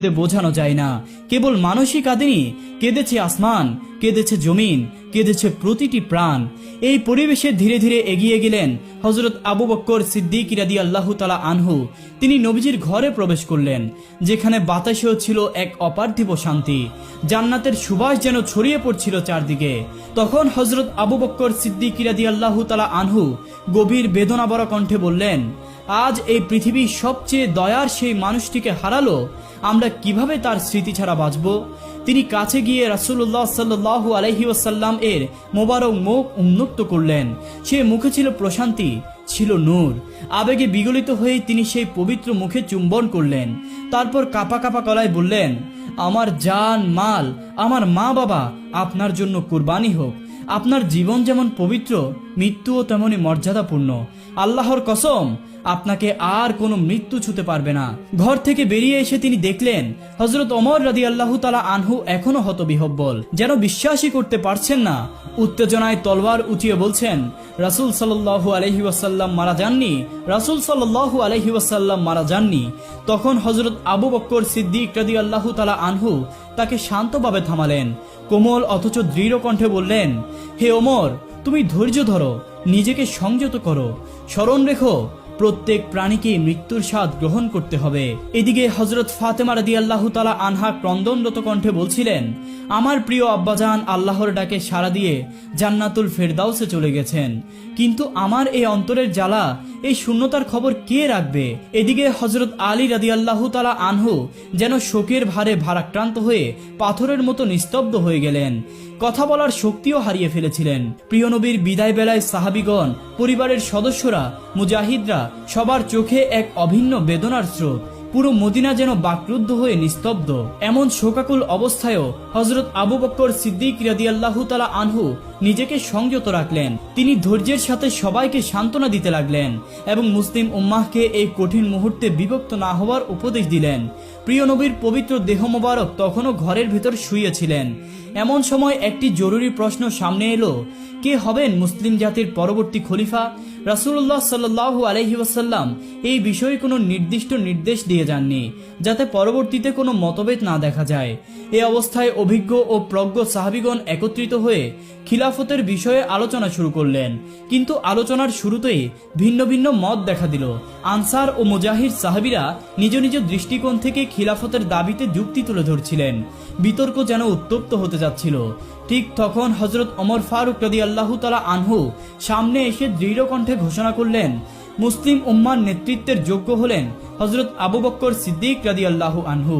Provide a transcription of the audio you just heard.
বোঝানো যায় না। কেবল মানুষই কাঁদেনি, কেঁদেছে আসমান, কেঁদেছে জমিন, কেঁদেছে প্রতিটি প্রাণ। এই পরিবেশে ধীরে ধীরে এগিয়ে গেলেন হযরত আবু বকর সিদ্দিক রাদিয়াল্লাহু তাআলা আনহু। তিনি নবীজির ঘরে প্রবেশ করলেন, যেখানে বাতাসেও ছিল এক অপার্থিব শান্তি। জান্নাতের সুবাস যেন ছড়িয়ে পড়ছিল চারদিকে। তখন হযরত আবু বকর সিদ্দিক রাদিয়াল্লাহু তাআলা আনহু গভীর বেদনাভরা কণ্ঠে বললেন, আজ এই পৃথিবীর সবচেয়ে দয়ার সেই মানুষটিকে হারালো, আমরা কিভাবে তার স্মৃতি ছাড়া বাঁচব। তিনি কাছে গিয়ে রাসূলুল্লাহ সাল্লাল্লাহু আলাইহি ওয়াসাল্লাম এর মোবারক মুখ উন্মুক্ত করলেন। সে মুখে ছিল প্রশান্তি, ছিল নূর। আবেগে বিগলিত হয়ে তিনি সেই পবিত্র মুখে চুম্বন করলেন। তারপর কাঁপা কাঁপা গলায় বললেন, আমার জান মাল, আমার মা বাবা আপনার জন্য কুরবানি হোক। আপনার জীবন যেমন পবিত্র, মৃত্যুও তেমনি মর্যাদাপূর্ণ। আল্লাহর কসম, আপনাকে আর কোনো মৃত্যু ছুতে পারবে না। ঘর থেকে বেরিয়ে এসে তিনি দেখলেন হযরত ওমর রাদিয়াল্লাহু তাআলা আনহু এখনো হতবিহ্বল, যেন বিশ্বাসই করতে পারছেন না। উত্তেজনায় তলোয়ার উঁচিয়ে বলছেন, রাসূল সাল্লাল্লাহু আলাইহি ওয়াসাল্লাম মারা যাননি, রাসূল সাল্লাল্লাহু আলাইহি ওয়াসাল্লাম মারা যাননি। তখন হযরত আবু বকর সিদ্দিক রাদিয়াল্লাহু তাআলা আনহু তাকে শান্তভাবে থামালেন। কোমল অথচ দৃঢ় কণ্ঠে বললেন, হে ওমর, তুমি ধৈর্য ধরো, নিজেকে সংযত করো, স্মরণ রেখো প্রত্যেক প্রাণীকে মৃত্যুর স্বাদ গ্রহণ করতে হবে। এদিকে হযরত ফাতেমা রাদিয়াল্লাহু তাআলা আনহা ক্রন্দনরত কণ্ঠে বলছিলেন, আমার প্রিয় আব্বাজান আল্লাহর ডাকে সাড়া দিয়ে জান্নাতুল ফেরদাউসে চলে গেছেন, কিন্তু আমার এই অন্তরের জ্বালা, এই শূন্যতার খবর কে রাখবে। এদিকে হযরত আলী রাদিয়াল্লাহু তাআলা আনহু যেন শোকের ভারে ভারাক্রান্ত হয়ে পাথরের মতো নিস্তব্ধ হয়ে গেলেন। কথা বলার শক্তিও হারিয়ে ফেলেছিলেন। প্রিয় নবীর বিদায় বেলায় সাহাবীগণ, পরিবারের সদস্যরা, মুজাহিদরা সবার চোখে এক অভিন্ন বেদনার স্রোত। পুরো মদিনা যেন বাকরুদ্ধ হয়ে নিস্তব্ধ। এমন শোকাকুল অবস্থায়ও হযরত আবু বকর সিদ্দিক রাদিয়াল্লাহু তাআলা আনহু নিজেকে সংযত রাখলেন। তিনি ধৈর্যের সাথে সবাইকে সান্ত্বনা দিতে লাগলেন এবং মুসলিম উম্মাহকে এই কঠিন মুহূর্তে বিভক্ত না হওয়ার উপদেশ দিলেন। প্রিয় নবীর পবিত্র দেহ মোবারক তখনও ঘরের ভেতর শুয়েছিলেন। এমন সময় একটি জরুরি প্রশ্ন সামনে এলো, কে হবেন মুসলিম জাতির পরবর্তী খলিফা? রাসূলুল্লাহ সাল্লাল্লাহু আলাইহি ওয়াসাল্লাম এই বিষয়ে কোনো নির্দিষ্ট নির্দেশ দিয়ে যাননি, যাতে পরবর্তীতে কোনো মতভেদ না দেখা যায়। এই অবস্থায় অভিজ্ঞ ও প্রজ্ঞ সাহাবীগণ একত্রিত হয়ে খিলাফতের বিষয়ে আলোচনা শুরু করলেন। কিন্তু আলোচনার শুরুতেই ভিন্ন ভিন্ন মত দেখা দিল। আনসার ও মুজাহিদ সাহাবীরা নিজ নিজ দৃষ্টিকোণ থেকে খিলাফতের দাবিতে যুক্তি তুলে ধরছিলেন। বিতর্ক যেন উত্তপ্ত হতে যাচ্ছিল। ঠিক তখন হযরত ওমর ফারুক রাদিয়াল্লাহু তাআলা আনহু সামনে এসে দৃঢ় কণ্ঠে ঘোষণা করলেন, মুসলিম উম্মার নেতৃত্বের যোগ্য হলেন হযরত আবু বকর সিদ্দিক রাদিয়াল্লাহু আনহু।